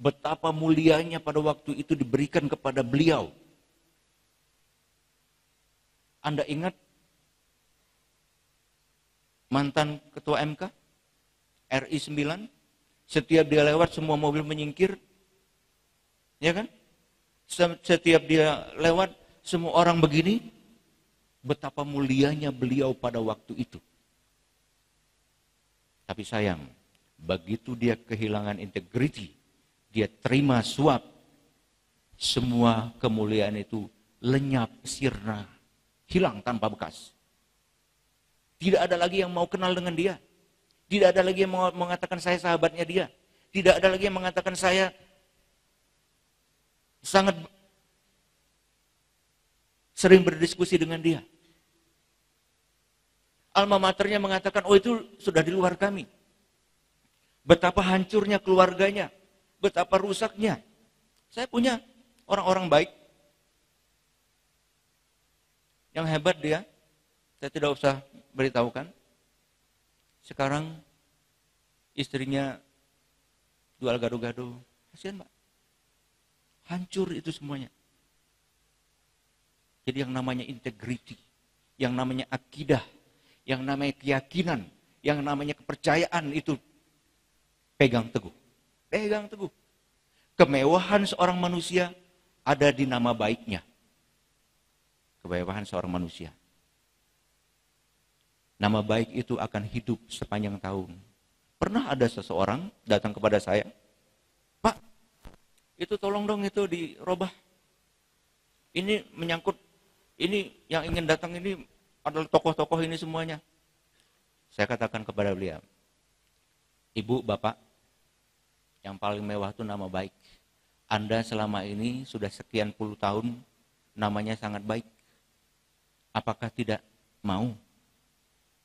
Betapa mulianya pada waktu itu diberikan kepada beliau. Anda ingat mantan ketua MK RI 9? Setiap dia lewat semua mobil menyingkir. Ya kan? Setiap dia lewat semua orang begini. Betapa mulianya beliau pada waktu itu. Tapi sayang, begitu dia kehilangan integriti, dia terima suap, semua kemuliaan itu lenyap, sirna, hilang tanpa bekas. Tidak ada lagi yang mau kenal dengan dia. Tidak ada lagi yang mau mengatakan saya sahabatnya dia. Tidak ada lagi yang mengatakan saya sangat sering berdiskusi dengan dia. Alma maternya mengatakan, oh itu sudah di luar kami. Betapa hancurnya keluarganya. Betapa rusaknya. Saya punya orang-orang baik. Yang hebat dia, saya tidak usah beritahukan. Sekarang istrinya jual gado-gado. Kasihan, Pak. Hancur itu semuanya. Jadi yang namanya integriti, yang namanya akidah, yang namanya keyakinan, yang namanya kepercayaan itu pegang teguh. Pegang teguh. Kemewahan seorang manusia ada di nama baiknya. Kemewahan seorang manusia. Nama baik itu akan hidup sepanjang tahun. Pernah ada seseorang datang kepada saya, Pak, itu tolong dong itu dirobah. Ini menyangkut, ini yang ingin datang ini adalah tokoh-tokoh ini semuanya. Saya katakan kepada beliau, Ibu, Bapak, yang paling mewah itu nama baik. Anda selama ini sudah sekian puluh tahun, namanya sangat baik. Apakah tidak mau?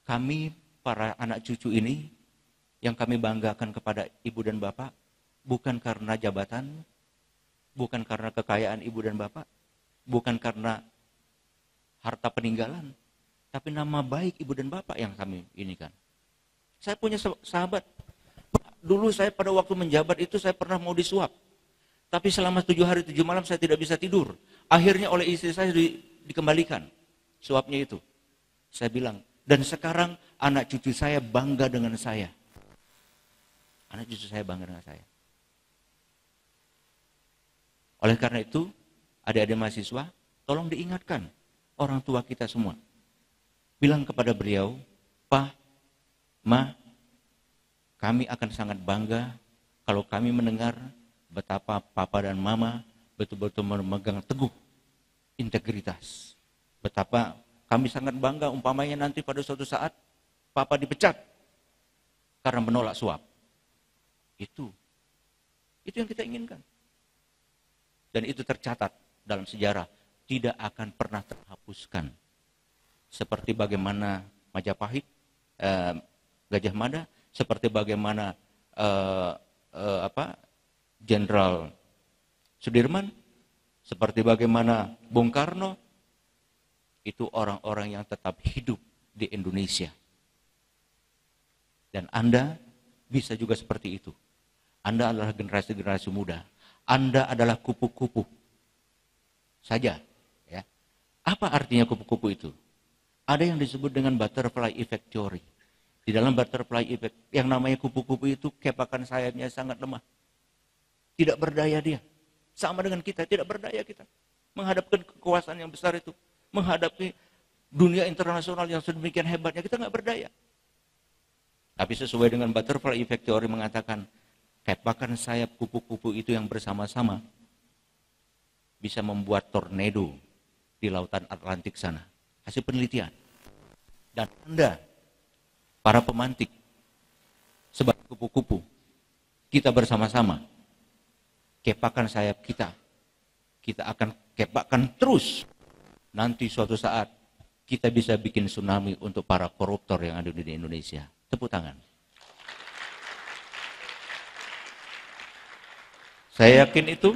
Kami, para anak cucu ini, yang kami banggakan kepada Ibu dan Bapak, bukan karena jabatan, bukan karena kekayaan Ibu dan Bapak, bukan karena harta peninggalan, tapi nama baik Ibu dan Bapak yang kami inikan. Saya punya sahabat, dulu saya pada waktu menjabat itu saya pernah mau disuap. Tapi selama 7 hari 7 malam saya tidak bisa tidur. Akhirnya oleh istri saya dikembalikan suapnya itu. Saya bilang, dan sekarang anak cucu saya bangga dengan saya. Anak cucu saya bangga dengan saya. Oleh karena itu, adik-adik mahasiswa, tolong diingatkan orang tua kita semua. Bilang kepada beliau, Pak, Ma, kami akan sangat bangga kalau kami mendengar betapa Papa dan Mama betul-betul memegang teguh integritas. Betapa kami sangat bangga umpamanya nanti pada suatu saat Papa dipecat karena menolak suap. Itu yang kita inginkan. Dan itu tercatat dalam sejarah, tidak akan pernah terhapuskan. Seperti bagaimana Majapahit, Gajah Mada, seperti bagaimana Jenderal Sudirman, seperti bagaimana Bung Karno, itu orang-orang yang tetap hidup di Indonesia. Dan Anda bisa juga seperti itu. Anda adalah generasi-generasi muda. Anda adalah kupu-kupu saja. Ya. Apa artinya kupu-kupu itu? Ada yang disebut dengan butterfly effect theory. Di dalam butterfly effect, yang namanya kupu-kupu itu kepakan sayapnya sangat lemah. Tidak berdaya dia. Sama dengan kita, tidak berdaya kita. Menghadapkan kekuasaan yang besar itu. Menghadapi dunia internasional yang sedemikian hebatnya, kita nggak berdaya. Tapi sesuai dengan butterfly effect theory mengatakan, kepakan sayap kupu-kupu itu yang bersama-sama bisa membuat tornado di lautan Atlantik sana. Hasil penelitian. Dan Anda, para pemantik, sebagai kupu-kupu, kita bersama-sama, kepakan sayap kita akan kepakkan terus. Nanti suatu saat kita bisa bikin tsunami untuk para koruptor yang ada di Indonesia. Tepuk tangan. Saya yakin itu,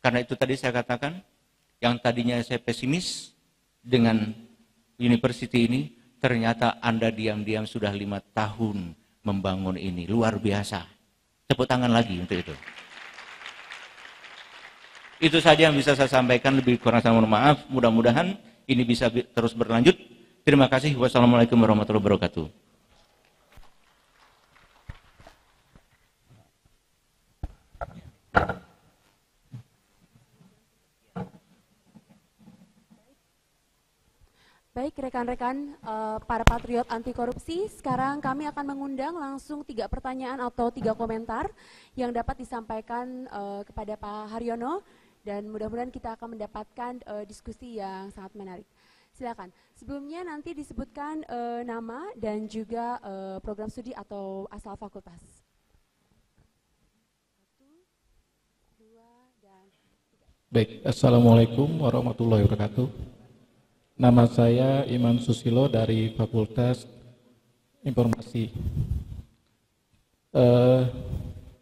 karena itu tadi saya katakan, yang tadinya saya pesimis dengan university ini, ternyata Anda diam-diam sudah 5 tahun membangun ini. Luar biasa. Tepuk tangan lagi untuk itu. Itu saja yang bisa saya sampaikan, lebih kurang saya mohon maaf. Mudah-mudahan ini bisa terus berlanjut. Terima kasih. Wassalamualaikum warahmatullahi wabarakatuh. Baik rekan-rekan para patriot anti korupsi, sekarang kami akan mengundang langsung 3 pertanyaan atau 3 komentar yang dapat disampaikan kepada Pak Haryono, dan mudah-mudahan kita akan mendapatkan diskusi yang sangat menarik. Silakan. Sebelumnya nanti disebutkan nama dan juga program studi atau asal fakultas. 1, 2, dan 3. Baik, Assalamualaikum warahmatullahi wabarakatuh. Nama saya Iman Susilo dari Fakultas Informasi.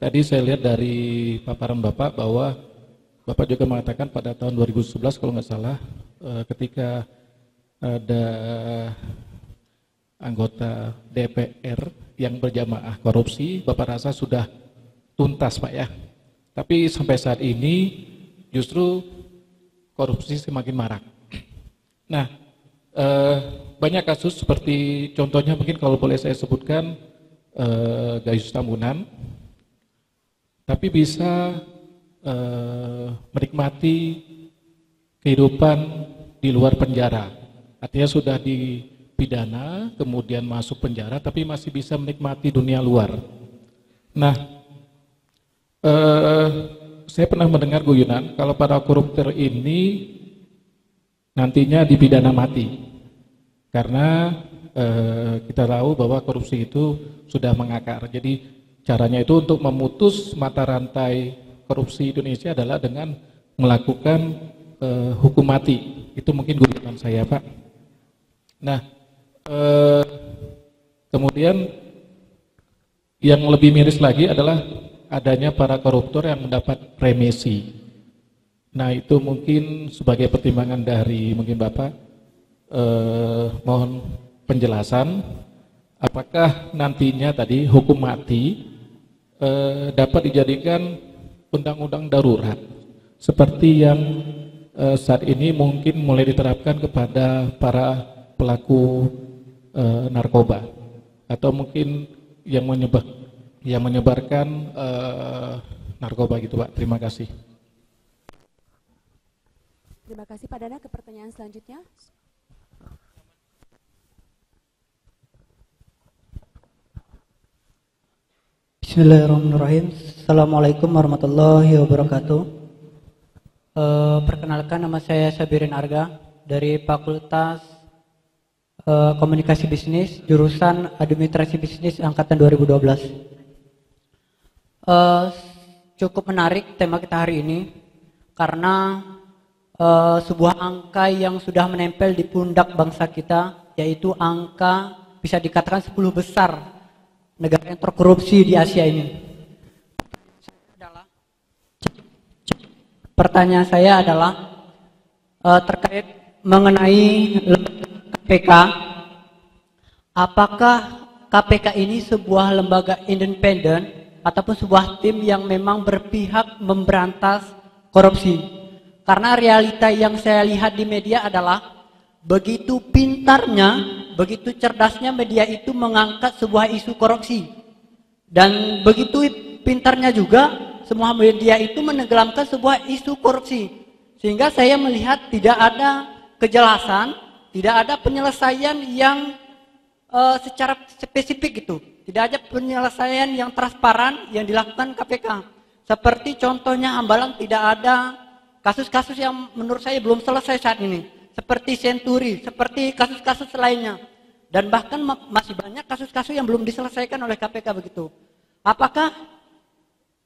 Tadi saya lihat dari paparan Bapak bahwa Bapak juga mengatakan pada tahun 2011 kalau nggak salah, ketika ada anggota DPR yang berjamaah korupsi, Bapak rasa sudah tuntas Pak ya. Tapi sampai saat ini justru korupsi semakin marak. Nah, banyak kasus seperti contohnya mungkin kalau boleh saya sebutkan Gayus Tambunan, tapi bisa menikmati kehidupan di luar penjara. Artinya sudah dipidana, kemudian masuk penjara, tapi masih bisa menikmati dunia luar. Nah, saya pernah mendengar guyonan kalau para koruptor ini nantinya dipidana mati, karena kita tahu bahwa korupsi itu sudah mengakar. Jadi caranya itu untuk memutus mata rantai korupsi Indonesia adalah dengan melakukan hukum mati. Itu mungkin guyonan saya Pak. Nah, kemudian yang lebih miris lagi adalah adanya para koruptor yang mendapat remisi. Nah itu mungkin sebagai pertimbangan dari mungkin Bapak, mohon penjelasan apakah nantinya tadi hukum mati dapat dijadikan undang-undang darurat seperti yang saat ini mungkin mulai diterapkan kepada para pelaku narkoba atau mungkin yang menyebarkan narkoba gitu Pak. Terima kasih. Terima kasih Pak Dana. Ke pertanyaan selanjutnya. Bismillahirrahmanirrahim. Assalamualaikum warahmatullahi wabarakatuh. Perkenalkan, nama saya Sabirin Arga dari Fakultas Komunikasi Bisnis, jurusan Administrasi Bisnis angkatan 2012. Cukup menarik tema kita hari ini karena sebuah angka yang sudah menempel di pundak bangsa kita, yaitu angka bisa dikatakan 10 besar negara yang terkorupsi di Asia ini. Pertanyaan saya adalah terkait mengenai KPK. Apakah KPK ini sebuah lembaga independen ataupun sebuah tim yang memang berpihak memberantas korupsi? Karena realita yang saya lihat di media adalah begitu pintarnya, begitu cerdasnya media itu mengangkat sebuah isu korupsi. Dan begitu pintarnya juga semua media itu menenggelamkan sebuah isu korupsi. Sehingga saya melihat tidak ada kejelasan, tidak ada penyelesaian yang secara spesifik gitu. Tidak ada penyelesaian yang transparan yang dilakukan KPK. Seperti contohnya Hambalang, tidak ada kasus-kasus yang menurut saya belum selesai saat ini, seperti Senturi, seperti kasus-kasus lainnya, dan bahkan masih banyak kasus-kasus yang belum diselesaikan oleh KPK begitu. Apakah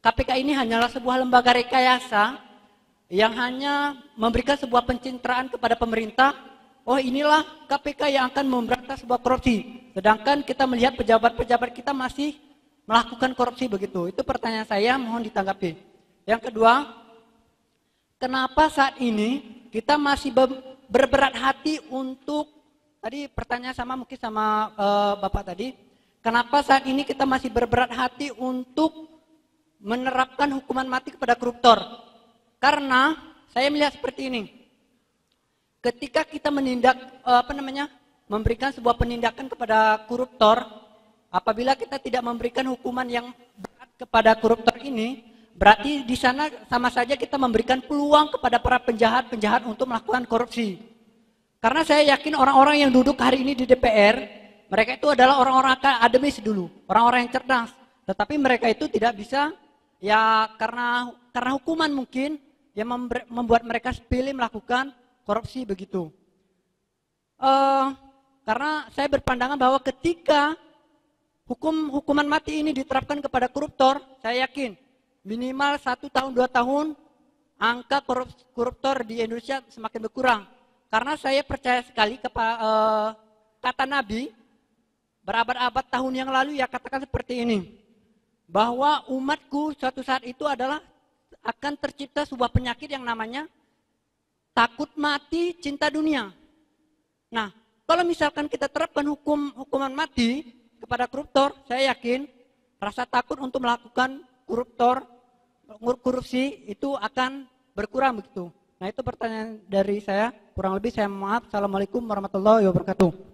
KPK ini hanyalah sebuah lembaga rekayasa yang hanya memberikan sebuah pencitraan kepada pemerintah? Oh inilah KPK yang akan memberantas sebuah korupsi, sedangkan kita melihat pejabat-pejabat kita masih melakukan korupsi begitu. Itu pertanyaan saya, mohon ditanggapi. Yang kedua, kenapa saat ini kita masih berberat hati untuk, tadi pertanyaan sama mungkin sama Bapak tadi, kenapa saat ini kita masih berberat hati untuk menerapkan hukuman mati kepada koruptor. Karena saya melihat seperti ini. Ketika kita memberikan sebuah penindakan kepada koruptor, apabila kita tidak memberikan hukuman yang berat kepada koruptor ini, berarti di sana sama saja kita memberikan peluang kepada para penjahat-penjahat untuk melakukan korupsi. Karena saya yakin orang-orang yang duduk hari ini di DPR, mereka itu adalah orang-orang akademis dulu, orang-orang yang cerdas. Tetapi mereka itu tidak bisa, ya karena hukuman mungkin yang membuat mereka pilih melakukan korupsi begitu. Karena saya berpandangan bahwa ketika hukuman mati ini diterapkan kepada koruptor, saya yakin minimal 1 tahun 2 tahun angka koruptor di Indonesia semakin berkurang. Karena saya percaya sekali kepada kata Nabi berabad-abad tahun yang lalu, ya katakan seperti ini, bahwa umatku suatu saat itu adalah akan tercipta sebuah penyakit yang namanya takut mati, cinta dunia. Nah, kalau misalkan kita terapkan hukuman mati kepada koruptor, saya yakin rasa takut untuk melakukan korupsi itu akan berkurang begitu. Nah, itu pertanyaan dari saya. Kurang lebih saya mohon maaf. Assalamualaikum warahmatullahi wabarakatuh.